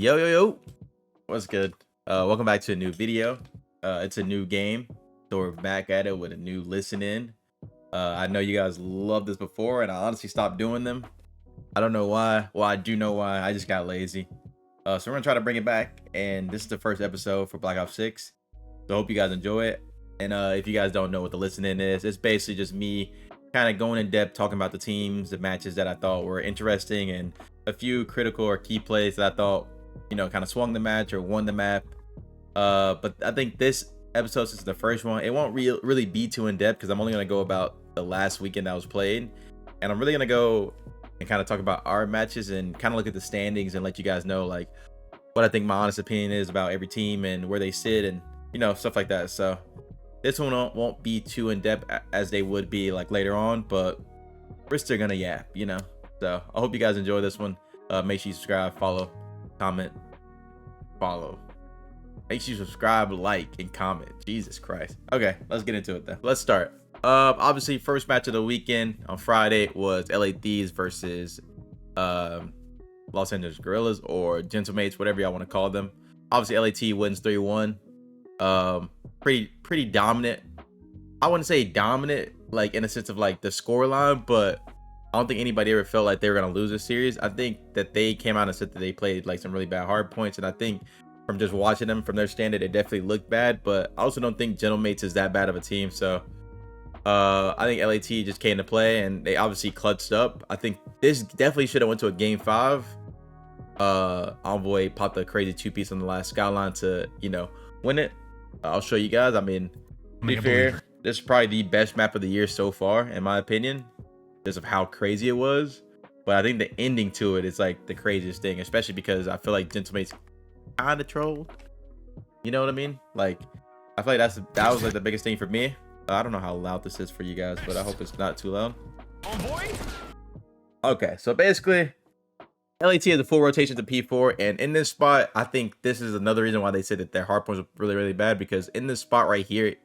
Yo, what's good? Welcome back to a new video. It's a new game, so we're back at it with a new listen in. I know you guys loved this before, and I honestly stopped doing them. I don't know why. Well, I do know why. I just got lazy. So we're gonna try to bring it back, and this is the first episode for Black Ops 6. So I hope you guys enjoy it. And if you guys don't know what the listen in is, it's basically just me kind of going in depth, talking about the teams, the matches that I thought were interesting, and a few critical or key plays that I thought, you know, kind of swung the match or won the map. But I think this episode, since the first one, it won't really be too in depth because I'm only gonna go about the last weekend that was played, and I'm really gonna go and kind of talk about our matches and kind of look at the standings and let you guys know like what I think my honest opinion is about every team and where they sit and, you know, stuff like that. So this one won't be too in depth as they would be like later on, but we're still gonna yap, you know. So I hope you guys enjoy this one. Make sure you subscribe, follow, comment, follow. Make sure you subscribe, like, and comment. Jesus Christ. Okay, let's get into it then. Let's start. Obviously, first match of the weekend on Friday was LA Thieves versus Los Angeles Guerrillas, or Gentlemates, whatever y'all want to call them. Obviously, LAT wins 3-1. Pretty dominant. I wouldn't say dominant, like in a sense of like the scoreline, but I don't think anybody ever felt like they were gonna lose this series. I think that they came out and said that they played like some really bad hard points, and I think from just watching them from their standard, it definitely looked bad. But I also don't think Gentlemates is that bad of a team. So I think LAT just came to play, and they obviously clutched up. I think this definitely should have went to a game 5. Envoy popped a crazy 2-piece on the last skyline to, you know, win it. I'll show you guys. I mean, to be fair, this is probably the best map of the year so far, in my opinion, because of how crazy it was. But I think the ending to it is like the craziest thing, especially because I feel like Gentlemates kind of trolled. You know what I mean? Like, I feel like that was like the biggest thing for me. I don't know how loud this is for you guys, but I hope it's not too loud. Okay, so basically, LAT has a full rotation to P4, and in this spot, I think this is another reason why they said that their hard points are really, really bad, because in this spot right here,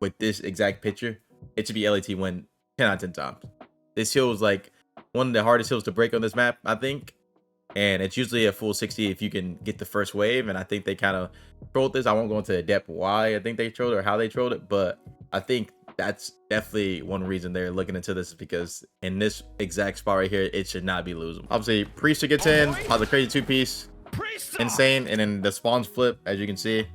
with this exact picture, it should be LAT win 10 out of 10 times. This hill is like one of the hardest hills to break on this map, I think, and it's usually a full 60 if you can get the first wave, and I think they kind of trolled this. I won't go into depth why I think they trolled or how they trolled it, but I think that's definitely one reason they're looking into this, is because in this exact spot right here, it should not be losing. Obviously, Priester gets in, has a crazy 2-piece, insane, and then the spawns flip, as you can see.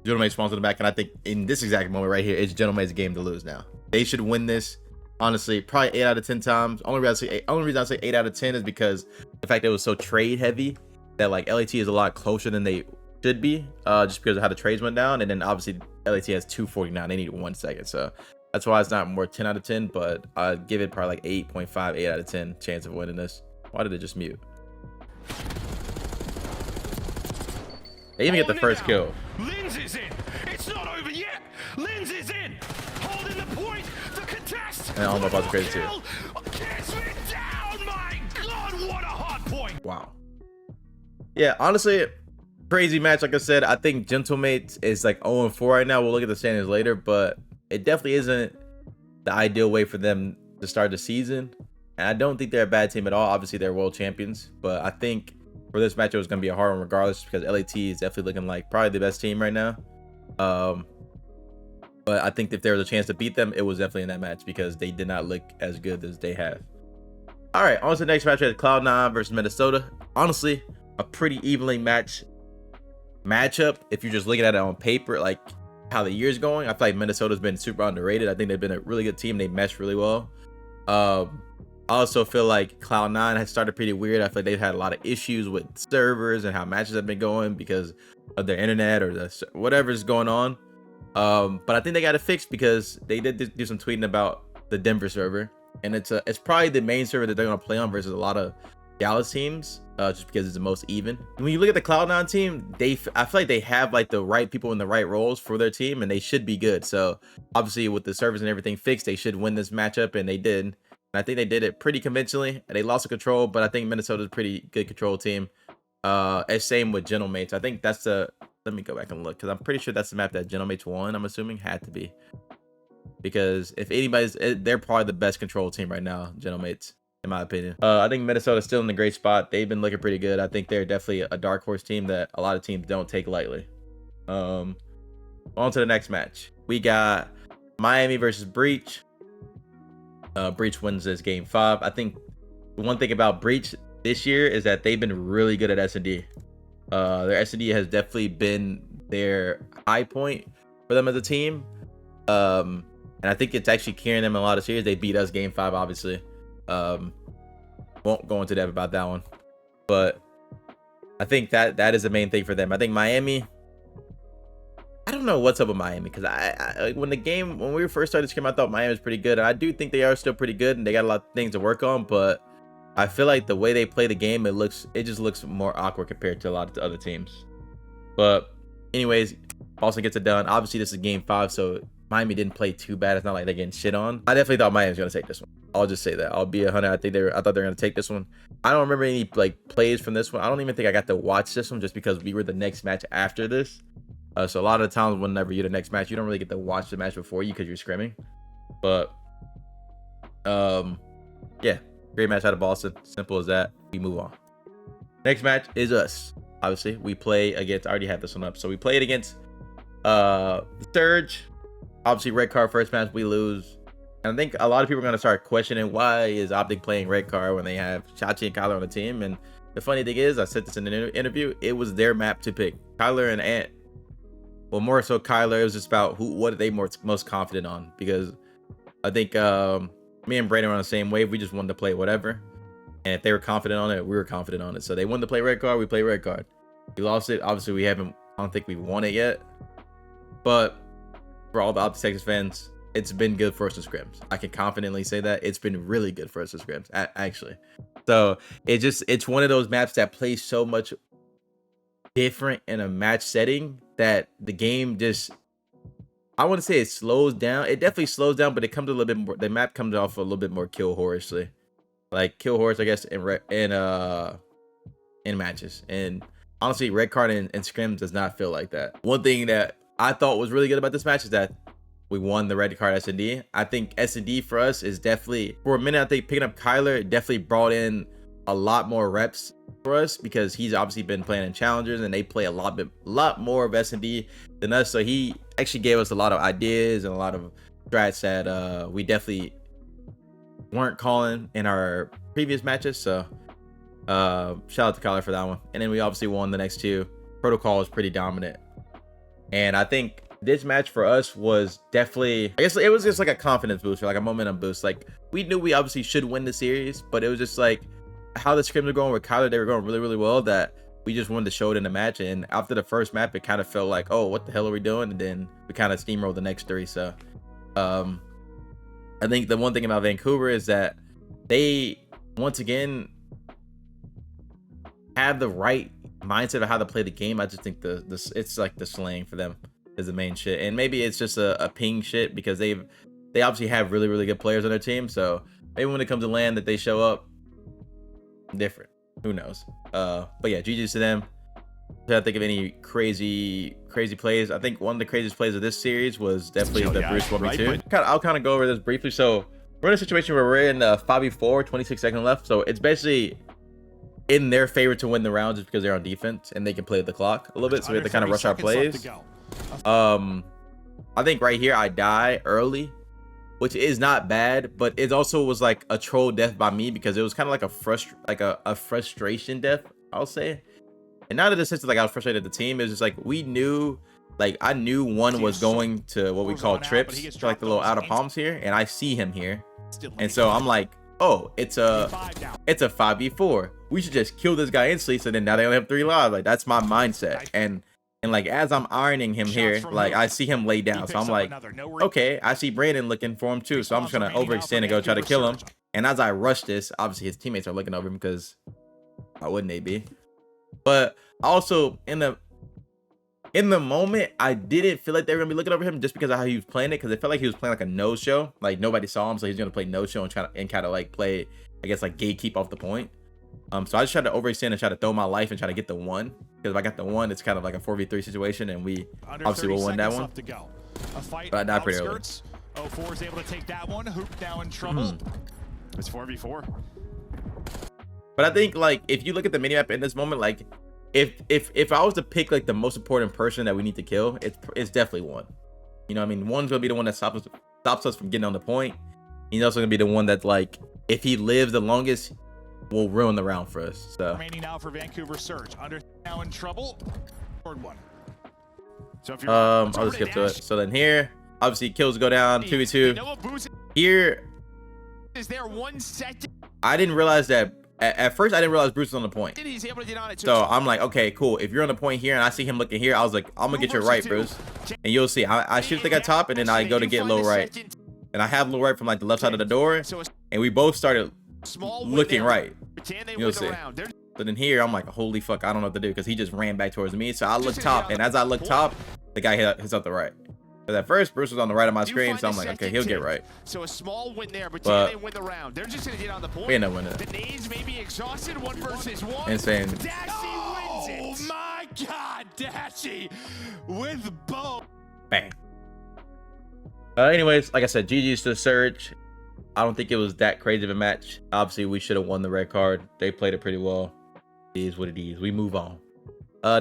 Gentlemate spawns in the back, and I think in this exact moment right here, it's Gentlemate's game to lose now. They should win this, honestly, probably 8 out of 10 times. Only reason I say 8 out of 10 is because the fact that it was so trade heavy, that like LAT is a lot closer than they should be, just because of how the trades went down. And then obviously LAT has 249, they need 1 second, so that's why it's not more 10 out of 10, but I'd give it probably like 8.5, 8 out of 10 chance of winning this. Why did it just mute? They even get the first kill. Lens is in. It's not over yet. Lens is in. Holding the point. The contest. And I don't know about the crazy too. Kiss me down. My God, what a hard point. Wow. Yeah, honestly, crazy match. Like I said, I think Gentlemates is like 0-4 right now. We'll look at the standings later, but it definitely isn't the ideal way for them to start the season. And I don't think they're a bad team at all. Obviously, they're world champions, but I think for this match, it was going to be a hard one regardless, because LAT is definitely looking like probably the best team right now. But I think if there was a chance to beat them, it was definitely in that match, because they did not look as good as they have. All right, on to the next match. We had Cloud9 versus Minnesota. Honestly, a pretty evenly matchup if you're just looking at it on paper, like how the year's going. I feel like Minnesota's been super underrated. I think they've been a really good team. They mesh really well. I also feel like Cloud9 has started pretty weird. I feel like they've had a lot of issues with servers and how matches have been going because of their internet or whatever's going on. But I think they got it fixed, because they did do some tweeting about the Denver server, and it's probably the main server that they're gonna play on versus a lot of Dallas teams, just because it's the most even. When you look at the Cloud9 team, I feel like they have like the right people in the right roles for their team, and they should be good. So obviously with the servers and everything fixed, they should win this matchup, and they did. And I think they did it pretty convincingly. They lost the control, but I think Minnesota's a pretty good control team. Same with Gentlemates. I think that's let me go back and look, because I'm pretty sure that's the map that Gentlemates won. I'm assuming had to be, because if anybody's, they're probably the best control team right now, Gentlemates. in my opinion. I think Minnesota's still in a great spot. They've been looking pretty good. I think they're definitely a dark horse team that a lot of teams don't take lightly. On to the next match. We got Miami versus Breach. Breach wins this game 5. I think the one thing about Breach this year is that they've been really good at S&D. Their S&D has definitely been their high point for them as a team. And I think it's actually carrying them in a lot of series. They beat us game 5, obviously. Won't go into depth about that one, but I think that is the main thing for them. I think Miami, I don't know what's up with Miami, because I when we first started screaming, I thought Miami was pretty good, and I do think they are still pretty good, and they got a lot of things to work on. But I feel like the way they play the game, it just looks more awkward compared to a lot of the other teams. But anyways, Boston gets it done. Obviously, this is game 5, so Miami didn't play too bad. It's not like they're getting shit on. I definitely thought Miami was gonna take this one. I'll just say that. I'll be 100. I thought they were gonna take this one. I don't remember any like plays from this one. I don't even think I got to watch this one just because we were the next match after this. So a lot of the times whenever you're the next match, you don't really get to watch the match before you because you're scrimming. But yeah, great match out of Boston. Simple as that. We move on. Next match is us. Obviously, we play against. I already have this one up. So we played against Surge. Obviously, red card first match, we lose. And I think a lot of people are going to start questioning why is Optic playing red card when they have Chachi and Kyler on the team. And the funny thing is, I said this in an interview, it was their map to pick. Kyler and Ant, well, more so Kyler, it was just about what are they most confident on. Because I think me and Brandon were on the same wave. We just wanted to play whatever. And if they were confident on it, we were confident on it. So they wanted to play red card, we play red card. We lost it. Obviously, I don't think we won it yet. But for all the Optic Texas fans, it's been good for us in scrims. I can confidently say that it's been really good for us in scrims, actually. So it's one of those maps that plays so much different in a match setting that the game just, I want to say it slows down. It definitely slows down, but it comes a little bit more. The map comes off a little bit more kill horrorously, like kill horrors, I guess, in matches. And honestly, red card in scrims does not feel like that. One thing that I thought was really good about this match is that we won the red card S&D. I think S&D for us is definitely, for a minute, I think picking up Kyler definitely brought in a lot more reps for us because he's obviously been playing in challengers and they play a lot more of S&D than us. So he actually gave us a lot of ideas and a lot of strats that we definitely weren't calling in our previous matches. So shout out to Kyler for that one. And then we obviously won the next 2. Protocol was pretty dominant. And I think this match for us was definitely, I guess it was just like a confidence boost or like a momentum boost. Like we knew we obviously should win the series, but it was just like how the scrims were going with Kyler, they were going really, really well that we just wanted to show it in the match. And after the first map, it kind of felt like, oh, what the hell are we doing? And then we kind of steamrolled the next 3. So I think the one thing about Vancouver is that they, once again, have the right mindset of how to play the game. I just think it's like the slang for them is the main shit, and maybe it's just a ping shit because they obviously have really, really good players on their team. So maybe when it comes to land that they show up different, who knows. But yeah, GG's to them. I think of any crazy plays. I think one of the craziest plays of this series was definitely the Bruce 1v2. I'll kind of go over this briefly. So we're in a situation where we're in 5v4, 26 seconds left, so it's basically in their favor to win the round just because they're on defense and they can play the clock a little bit, so we have to kind of rush our plays. I think right here I die early, which is not bad, but it also was like a troll death by me because it was kind of like a frustration death, I'll say. And not in the sense that like I was frustrated at the team, it was just like we knew, like I knew one was going to what we call trips, to like the little out of palms here, and I see him here, and so I'm like, oh, it's a 5v4. We should just kill this guy instantly. So then now they only have 3 lives. Like that's my mindset. And like as I'm ironing him here, like I see him lay down. So I'm like, okay, I see Brandon looking for him too. So I'm just gonna overextend and go try to kill him. And as I rush this, obviously his teammates are looking over him because why wouldn't they be? But also in the moment, I didn't feel like they were gonna be looking over him just because of how he was playing it, because it felt like he was playing like a no show, like nobody saw him, so he's gonna play no show and kind of like play, I guess, like gatekeep off the point. So I just tried to overextend and try to throw my life and try to get the 1, because if I got the 1, it's kind of like a 4v3 situation, and we obviously will win that one. But I died pretty early. 04 is able to take that one. Hoop now in trouble. It's 4v4. But I think like if you look at the minimap in this moment, like if I was to pick like the most important person that we need to kill, it's definitely one. You know what I mean? One's gonna be the one that stops us from getting on the point. He's also gonna be the one that, like, if he lives the longest, will ruin the round for us. So remaining now for Vancouver Surge. Under now in trouble. Third one. So if you're I'll just skip to it. So then here, obviously kills go down 2v2. Here is there 1 second. I didn't realize that at first I didn't realize Bruce was on the point. He's able to get on it. So I'm like, okay, cool. If you're on the point here and I see him looking here, I was like, I'm gonna get your right, Bruce. And you'll see. I shoot the guy top and then I go to get low right. And I have low right from like the left side of the door. And we both started looking right. You'll see. So then here I'm like, holy fuck, I don't know what to do because he just ran back towards me. So I look top, and as I look top, the guy hits up the right. Because at first Bruce was on the right of my screen, so I'm like, okay, he'll get right. So a small win there, but they win the round. They're just gonna get on the point. We end up winning. The nades may be exhausted. 1 versus 1. Insane. Dashy wins it. Oh my God, Dashy with both. Bang. Anyways, like I said, GG's to Surge. I don't think it was that crazy of a match. Obviously, we should have won the red card. They played it pretty well. It is what it is. We move on.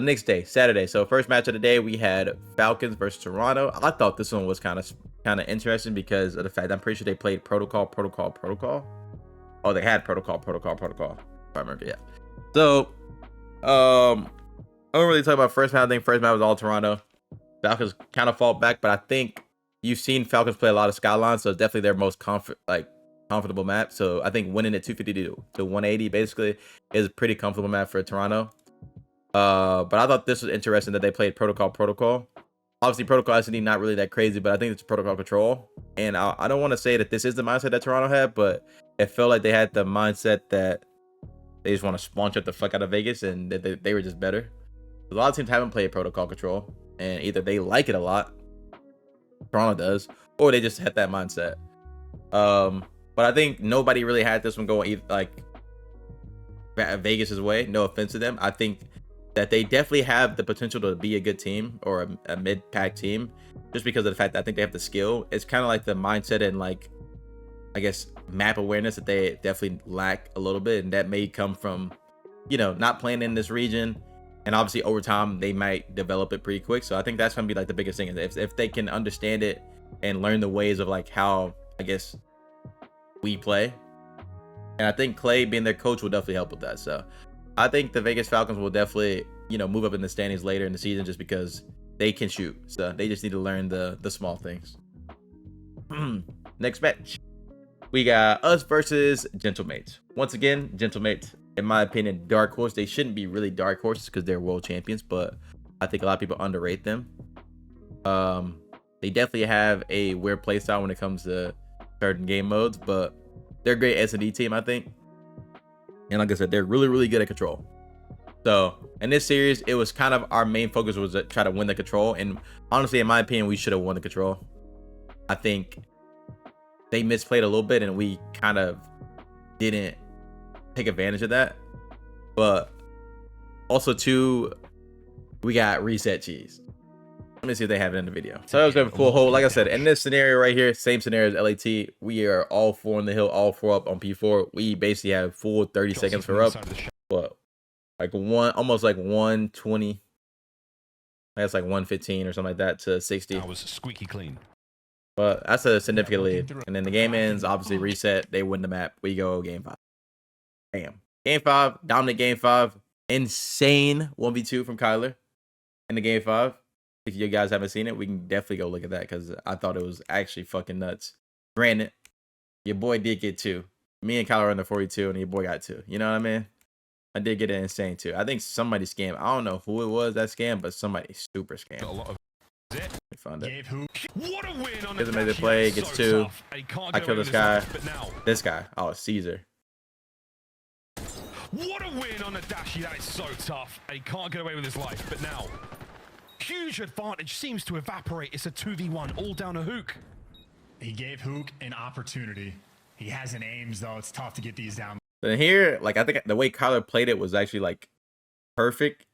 Next day, Saturday. So first match of the day, we had Falcons versus Toronto. I thought this one was kind of interesting because of the fact I'm pretty sure they played protocol. Oh, they had protocol. If I remember, yeah. So, I don't really talk about first match. I think first match was all Toronto. Falcons kind of fought back, but I think you've seen Falcons play a lot of Skylines, so it's definitely their most comfortable map. So I think winning at 250 to 180 basically is a pretty comfortable map for Toronto. But I thought this was interesting that they played protocol. Obviously, protocol SD not really that crazy, but I think it's protocol control. And I don't want to say that this is the mindset that Toronto had, but it felt like they had the mindset that they just want to spawn shut the fuck out of Vegas, and they were just better. A lot of teams haven't played protocol control, and either they like it a lot, Toronto does, or they just had that mindset. But I think nobody really had this one going like Vegas's way. No offense to them. I think that they definitely have the potential to be a good team or a mid-pack team, just because of the fact that I think they have the skill. It's kind of like the mindset and like, I guess, map awareness that they definitely lack a little bit, and that may come from, you know, not playing in this region. And obviously over time they might develop it pretty quick. So I think that's gonna be like the biggest thing, is if they can understand it and learn the ways of like how, I guess, we play. And I think Clay being their coach will definitely help with that. So I think the Vegas Falcons will definitely, you know, move up in the standings later in the season just because they can shoot. So they just need to learn the small things. Next match, we got us versus Gentlemates. Once again, Gentlemates, in my opinion, dark horse. They shouldn't be really dark horses because they're world champions, but I think a lot of people underrate them. They definitely have a weird play style when it comes to certain game modes, but they're a great S&D team, I think. And like I said, they're really, really good at control. So in this series, it was kind of our main focus was to try to win the control. And honestly, in my opinion, we should have won the control. I think they misplayed a little bit and we kind of didn't take advantage of that. But also too, we got reset cheese. Let me see if they have it in the video. So that was a cool hole. Like I said, in this scenario right here, same scenario as LAT. We are all 4 on the hill, all 4 up on P4. We basically have full 30 seconds for up. What? Like almost like 120. That's like 115 or something like that to 60. That was squeaky clean. But that's a significant lead. And then the game ends, obviously reset. They win the map. We go game 5. Bam. Game 5, dominant game 5. Insane 1v2 from Kyler in the game 5. If you guys haven't seen it, we can definitely go look at that because I thought it was actually fucking nuts. Granted, your boy did get 2. Me and Kyler are in the 42 and your boy got 2. You know what I mean? I did get an insane 2. I think somebody scammed. I don't know who it was that scammed, but somebody super scammed. A lot of it. Found it. What a win on Doesn't make the play, gets 2. I kill this guy. This guy. Oh, it's Caesar. What a win on the Dashy. That is so tough. And he can't get away with his life. But now, huge advantage seems to evaporate. It's a 2v1 all down a Hook. He gave Hook an opportunity. He has an aims, though. It's tough to get these down. But here, like, I think the way Kyler played it was actually like perfect,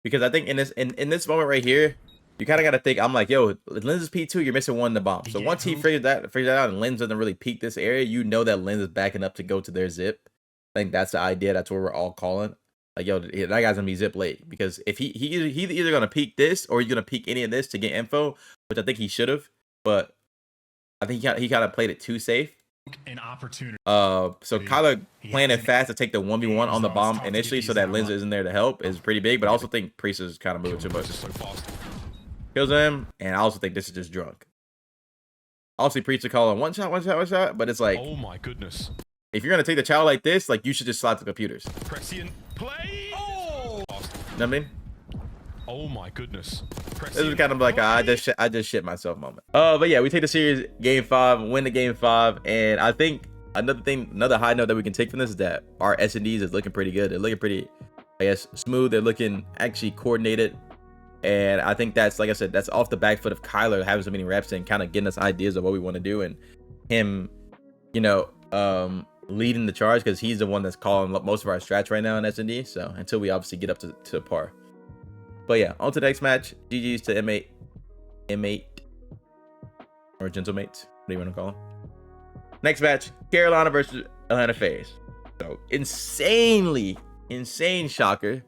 because I think in this moment right here, you kind of got to think. I'm like, yo, Lens is P2. You're missing 1 in the bomb. So once he figures that out, and Lens doesn't really peek this area, you know that Lens is backing up to go to their zip. I think that's the idea. That's what we're all calling. Like, yo, that guy's gonna be zip late because if he's either gonna peek this or he's gonna peek any of this to get info, which I think he should have. But I think he kind of played it too safe. An opportunity. So Kyler playing it fast to take the 1v1 on the bomb initially, so that Linz isn't there to help is pretty big. But I also think Priest is kind of moving too much. So fast. Kills him, and I also think this is just drunk. Obviously, Priest is calling one shot, but it's like, Oh my goodness. if you're gonna take the child like this, like you should just slide the computers. Prescient play. Oh. You know what I mean? Oh my goodness. This is kind of like a, I just shit myself moment. But yeah, we take the series game 5, win the game 5, and I think another high note that we can take from this is that our S&Ds is looking pretty good. They're looking pretty, I guess, smooth. They're looking actually coordinated, and I think that's, like I said, that's off the back foot of Kyler having so many reps and kind of getting us ideas of what we want to do, and him, you know, leading the charge because he's the one that's calling most of our strats right now in S&D. So until we obviously get up to par. But yeah, on to the next match. GG's to M8 or Gentlemates, what do you want to call them? Next match, Carolina versus Atlanta FaZe. So insane shocker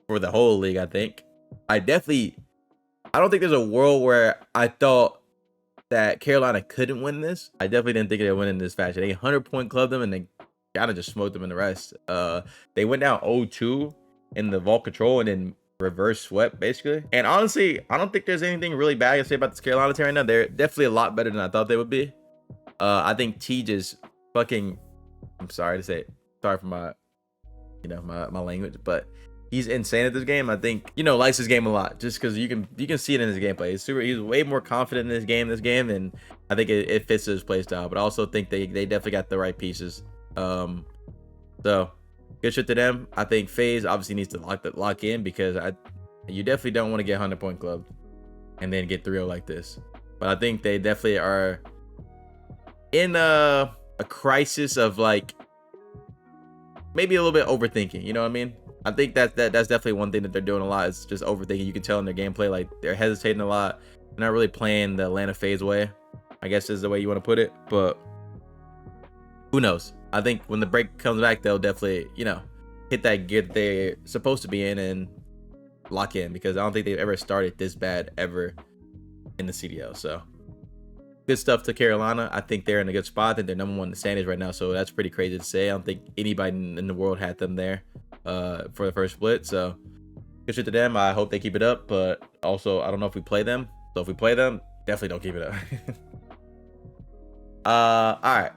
for the whole league. I think I don't think there's a world where I thought that Carolina couldn't win this. I definitely didn't think they would win in this fashion. They 100-point clubbed them and they kind of just smoked them in the rest. They went down 0-2 in the vault control and then reverse swept basically. And honestly, I don't think there's anything really bad to say about this Carolina team right now. They're definitely a lot better than I thought they would be. I think T just fucking, I'm sorry to say it, sorry for my, you know, my language, but he's insane at this game. I think, you know, likes his game a lot just because you can see it in his gameplay. He's way more confident in this game, and I think it fits his play style. But I also think they definitely got the right pieces. So good shit to them. I think FaZe obviously needs to lock in because you definitely don't want to get 100-point club and then get 3-0 like this. But I think they definitely are in a crisis of like maybe a little bit overthinking. You know what I mean? I think that's definitely one thing that they're doing a lot is just overthinking. You can tell in their gameplay, like they're hesitating a lot. They're not really playing the Atlanta FaZe way, I guess is the way you want to put it. But who knows? I think when the break comes back, they'll definitely, you know, hit that gear that they're supposed to be in and lock in, because I don't think they've ever started this bad ever in the CDL. So good stuff to Carolina. I think they're in a good spot. I think they're number 1 in the standings right now, so that's pretty crazy to say. I don't think anybody in the world had them there for the first split. So good shit to them. I hope they keep it up, but also I don't know if we play them. So if we play them, definitely don't keep it up. All right.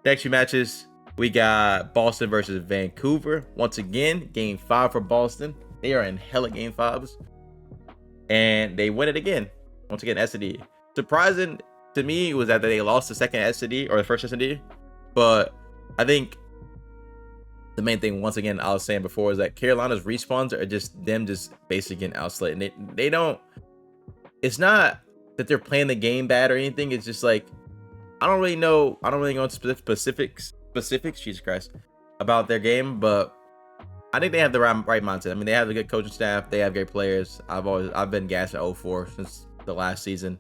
Next few matches, we got Boston versus Vancouver. Once again, game 5 for Boston. They are in hella game 5s, and they win it again. Once again, S&D. Surprising to me was that they lost the second S&D or the first S&D, but I think the main thing, once again, I was saying before, is that Carolina's respawns are just them just basically getting outslayed. And they don't, it's not that they're playing the game bad or anything. It's just like, I don't really know. I don't really go into specifics, Jesus Christ, about their game, but I think they have the right mindset. I mean, they have a good coaching staff. They have great players. I've been gassed at 0-4 since the last season,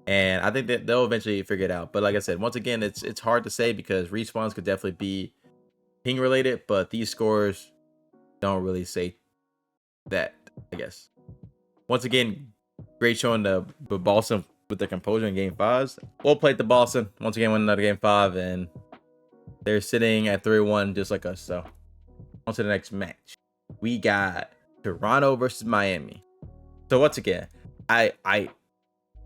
and I think that they'll eventually figure it out. But like I said, once again, it's hard to say because respawns could definitely be ping related, but these scores don't really say that, I guess. Once again, great showing the Boston with their composure in game 5s. Well played to Boston. Once again, win another game 5, and they're sitting at 3-1 just like us. So on to the next match. We got Toronto versus Miami. So once again, I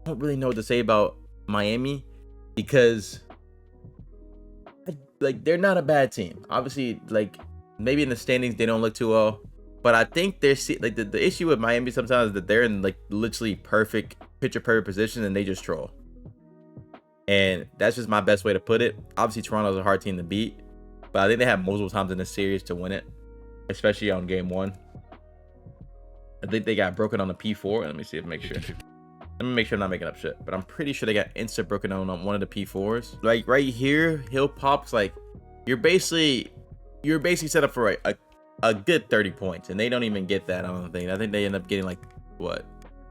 don't really know what to say about Miami because like they're not a bad team. Obviously, like maybe in the standings they don't look too well, but I think they're like the issue with Miami sometimes is that they're in like literally picture perfect position and they just troll. And that's just my best way to put it. Obviously, Toronto's a hard team to beat, but I think they have multiple times in the series to win it, especially on game 1. I think they got broken on the P4. Let me see if make sure. Let me make sure I'm not making up shit, but I'm pretty sure they got instant broken on one of the P4s. Like right here, hill pops, like you're basically set up for a good 30 points, and they don't even get that. I don't think. I think they end up getting like what,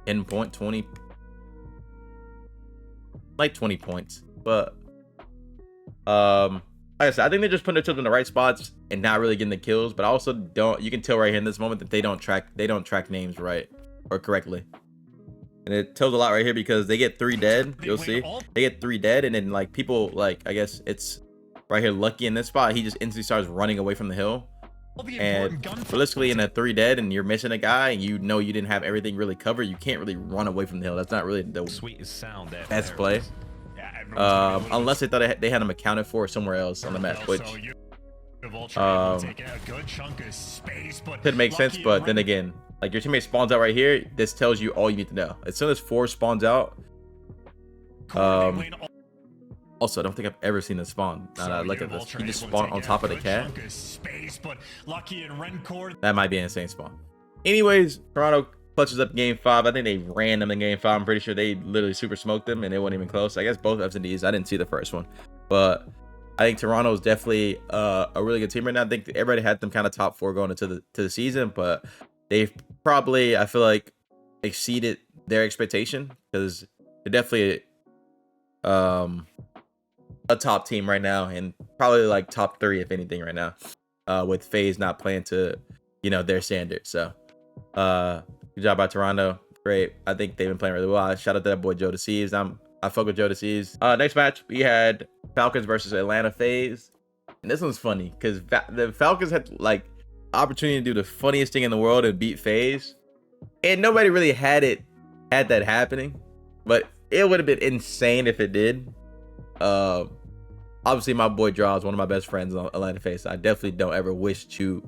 10 point, 20, like 20 points. But I like I said, I think they're just putting themselves in the right spots and not really getting the kills. But I also don't. You can tell right here in this moment that they don't track names right or correctly. And it tells a lot right here because they get 3 dead. You'll see they get 3 dead, and then like people like I guess it's right here Lucky in this spot. He just instantly starts running away from the hill. And realistically, in a 3 dead and you're missing a guy and you know you didn't have everything really covered, you can't really run away from the hill. That's not really the Sweetest sound best play. Unless they thought they had him accounted for somewhere else on the map, which could make sense. But then again, like your teammate spawns out right here, this tells you all you need to know. As soon as 4 spawns out, also, I don't think I've ever seen this spawn. Now that I look at this, he just spawned on top of the cat. That might be an insane spawn. Anyways, Toronto clutches up game 5. I think they ran them in game 5. I'm pretty sure they literally super smoked them and it wasn't even close. I guess both F's and D's. I didn't see the first one, but I think Toronto is definitely a really good team right now. I think everybody had them kind of top 4 going into the season, but they've probably, I feel like, exceeded their expectation because they're definitely a top team right now, and probably like top 3 if anything right now, with FaZe not playing to their standards. So good job by Toronto. Great. I think they've been playing really well. Shout out to that boy Joe Thieves. I fuck with Joe Thieves. Next match we had Falcons versus Atlanta FaZe, and this one's funny because the Falcons had like opportunity to do the funniest thing in the world and beat FaZe, and nobody really had that happening, but it would have been insane if it did. Obviously my boy Draw is one of my best friends on Atlanta FaZe. I definitely don't ever wish to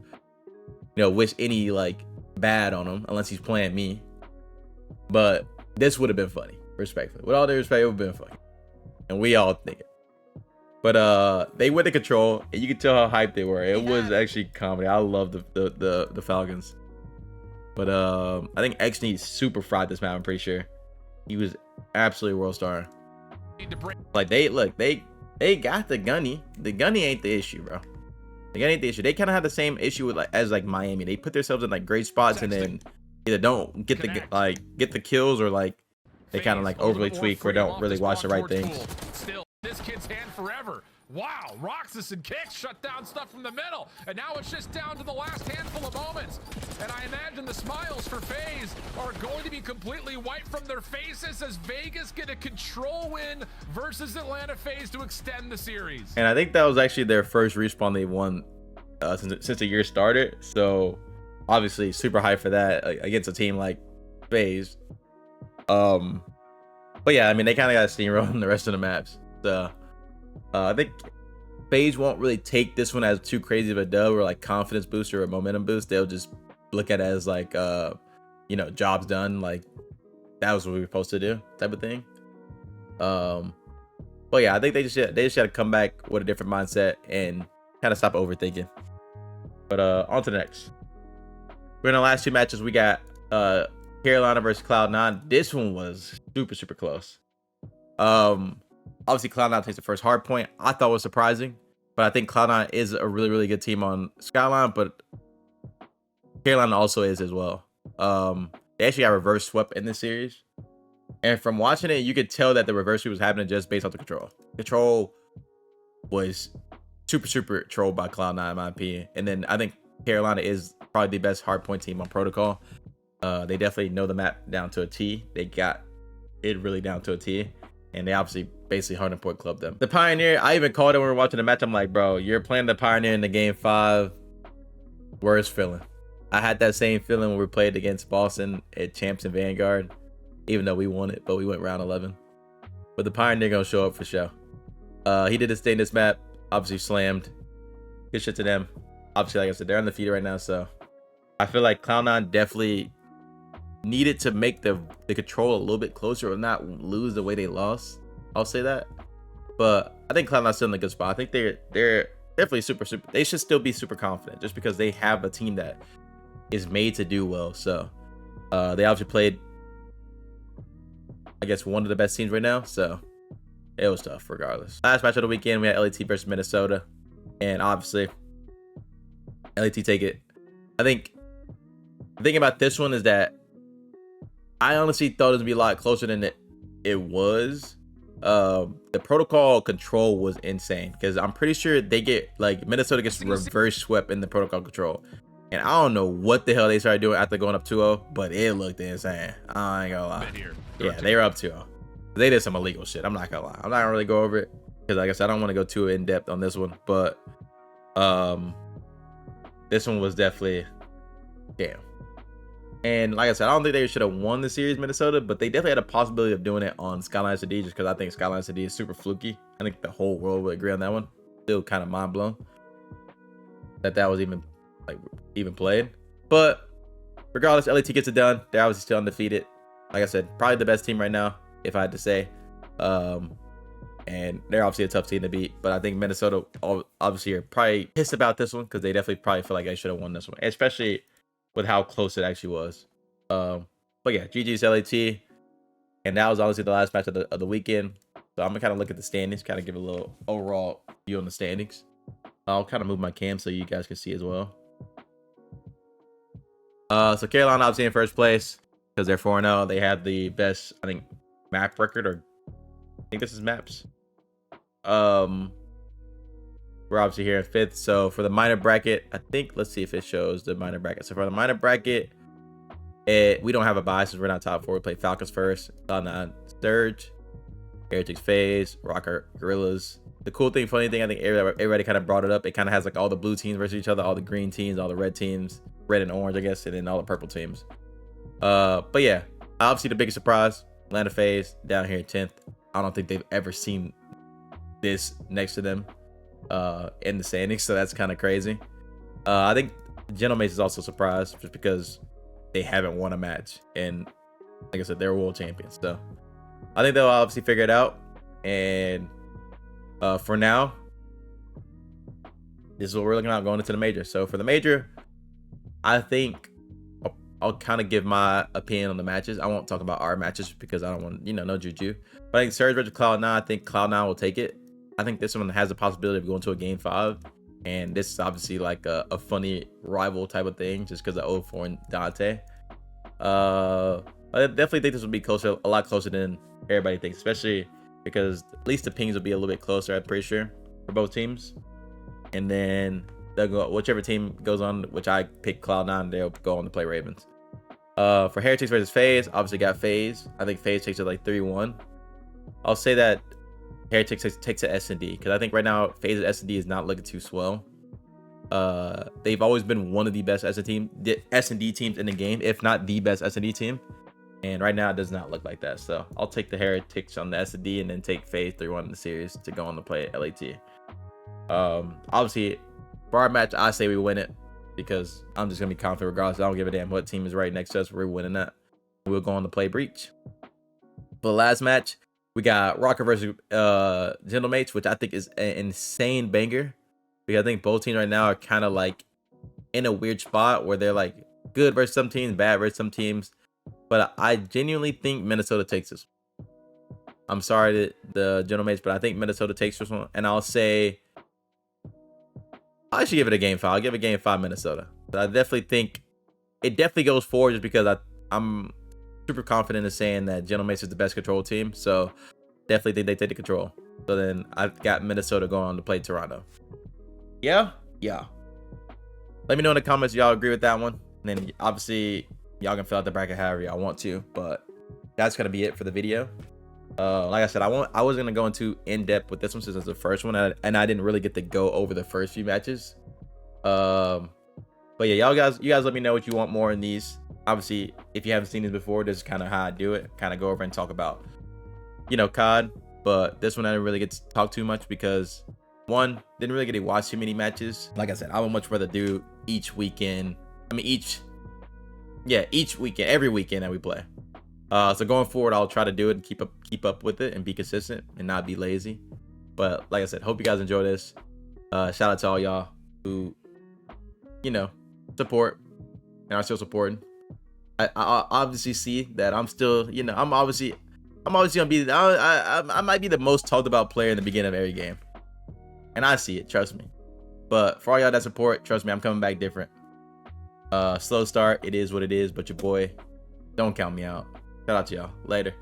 wish any like bad on him unless he's playing me, but this would have been funny, respectfully. With all due respect, it would have been funny, and we all think it. But they went to control, and you could tell how hyped they were. It was actually comedy. I love the Falcons. But I think XNeed super fried this map. I'm pretty sure he was absolutely world star. Like they got the gunny. The gunny ain't the issue, bro. The gunny ain't the issue. They kind of have the same issue with as Miami. They put themselves in like great spots and then either don't get the kills, or like they kind of like overly tweak or don't really watch the right things. Still, this kid's hand forever. Wow, Roxas and kicks shut down stuff from the middle, and now it's just down to the last handful of moments. And I imagine the smiles for FaZe are going to be completely wiped from their faces as Vegas get a control win versus Atlanta FaZe to extend the series. And I think that was actually their first respawn they won since the year started. So obviously super high for that against a team like FaZe. But yeah, I mean they kind of got steamrolled in the rest of the maps. So I think FaZe won't really take this one as too crazy of a dub or like confidence boost or a momentum boost. They'll just look at it as like job's done, like that was what we were supposed to do type of thing. But yeah, I think they just got to come back with a different mindset and kind of stop overthinking. But on to the next. We're in the last 2 matches. We got Carolina versus Cloud9. This one was super close. Obviously Cloud9 takes the first hard point. I thought was surprising, but I think Cloud9 is a really good team on Skyline, but Carolina also is as well. They actually got reverse swept in this series, and from watching it, you could tell that the reverse sweep was happening just based off the control. Control was super trolled by Cloud9 in my opinion, and then I think Carolina is probably the best hardpoint team on Protocol. They definitely know the map down to a T. They got it really down to a T, and they obviously basically hardpoint clubbed them. The Pioneer, I even called it when we were watching the match. I'm like, bro, you're playing the Pioneer in the game 5. Worst feeling. I had that same feeling when we played against Boston at Champs and Vanguard, even though we won it, but we went round 11. But the Pioneer gonna show up for sure. He did his thing this map, obviously slammed. Good shit to them. Obviously, like I said, they're undefeated right now, so I feel like Cloud9 definitely needed to make the control a little bit closer or not lose the way they lost. I'll say that. But I think Cloud9's still in a good spot. I think they're definitely super. They should still be super confident just because they have a team that is made to do well. So they obviously played, I guess, one of the best teams right now. So it was tough regardless. Last match of the weekend, we had LAT versus Minnesota. And obviously, LAT take it. I think the thing about this one is that I honestly thought it would be a lot closer than it was. the protocol control was insane, because I'm pretty sure they get like Minnesota gets reverse swept in the protocol control, and I don't know what the hell they started doing after going up 2-0, but it looked insane. I ain't gonna lie. Yeah, they were up 2-0. They did some illegal shit. I'm not gonna lie. I'm not gonna really go over it because, like I said, I don't want to go too in depth on this one, but this one was definitely damn. And like I said, I don't think they should have won the series, Minnesota, but they definitely had a possibility of doing it on Skyline SD, just because I think Skyline SD is super fluky. I think the whole world would agree on that one. Still kind of mind blown that was even played. But regardless, LAT gets it done. They're obviously still undefeated. Like I said, probably the best team right now, if I had to say. And they're obviously a tough team to beat, but I think Minnesota obviously are probably pissed about this one because they definitely probably feel like they should have won this one, especially with how close it actually was. But yeah, GG's LAT, and that was obviously the last match of the weekend. So I'm gonna kind of look at the standings, kind of give a little overall view on the standings. I'll kind of move my cam so you guys can see as well. So Carolina obviously in first place because they're 4-0. They have the best, I think, map record, or I think this is maps. We're obviously here in 5th. So for the minor bracket, I think, let's see if it shows the minor bracket. So for the minor bracket, we don't have a bias since we're not top 4. We play Falcons first, Cloud9 Surge, Heretics FaZe, Rocker Gorillas. The cool thing, funny thing, I think everybody kind of brought it up. It kind of has like all the blue teams versus each other, all the green teams, all the red teams, red and orange, I guess, and then all the purple teams. But yeah, obviously the biggest surprise, Atlanta FaZe down here at 10th. I don't think they've ever seen this next to them in the standings, so that's kind of crazy. I think Gentleman is also surprised just because they haven't won a match, and like I said, they're world champions. So I think they'll obviously figure it out. And for now, this is what we're looking at going into the major. So for the major, I think I'll kind of give my opinion on the matches. I won't talk about our matches because I don't want, no juju. But I think Surge versus Cloud9, I think Cloud9 will take it. I think this one has the possibility of going to a game 5. And this is obviously like a funny rival type of thing just because of O4 and Dante. I definitely think this will be closer, a lot closer than everybody thinks, especially because at least the pings will be a little bit closer, I'm pretty sure, for both teams. And then they'll go, whichever team goes on, which I pick Cloud9, they'll go on to play Ravens. For Heretics versus FaZe, obviously got FaZe. I think FaZe takes it like 3-1. I'll say that Heretics takes a S&D because I think right now FaZe's S&D is not looking too swell. They've always been one of the best S&D teams in the game, if not the best S&D team. And right now it does not look like that. So I'll take the Heretics on the S&D and then take FaZe 3-1 in the series to go on to play LAT. Obviously, for our match, I say we win it because I'm just going to be confident regardless. I don't give a damn what team is right next to us. We're winning that. We'll go on to play Breach. For the last match, we got Rocker versus Gentlemates, which I think is an insane banger. Because I think both teams right now are kind of like in a weird spot where they're like good versus some teams, bad versus some teams. But I genuinely think Minnesota takes this one. I'm sorry to the Gentlemates, but I think Minnesota takes this one. And I'll say I should give it a game 5. I'll give it a game 5 Minnesota. But I definitely think it definitely goes forward just because I'm super confident in saying that Gentlemates is the best control team. So definitely think they take the control. So then I've got Minnesota going on to play Toronto. Yeah. Let me know in the comments if y'all agree with that one. And then obviously y'all can fill out the bracket however y'all want to. But that's gonna be it for the video. Like I said, I was gonna go into in depth with this one since it's the first one, and I didn't really get to go over the first few matches. But yeah, you guys let me know what you want more in these. Obviously, if you haven't seen these before, this is kind of how I do it. Kind of go over and talk about, COD. But this one I didn't really get to talk too much because one, didn't really get to watch too many matches. Like I said, I would much rather do each weekend. Each weekend, every weekend that we play. So going forward, I'll try to do it and keep up with it and be consistent and not be lazy. But like I said, hope you guys enjoy this. Shout out to all y'all who, support and are still supporting. I obviously see that I'm still, I'm obviously gonna be. I might be the most talked about player in the beginning of every game, and I see it. Trust me. But for all y'all that support, trust me, I'm coming back different. Slow start. It is what it is. But your boy, don't count me out. Shout out to y'all. Later.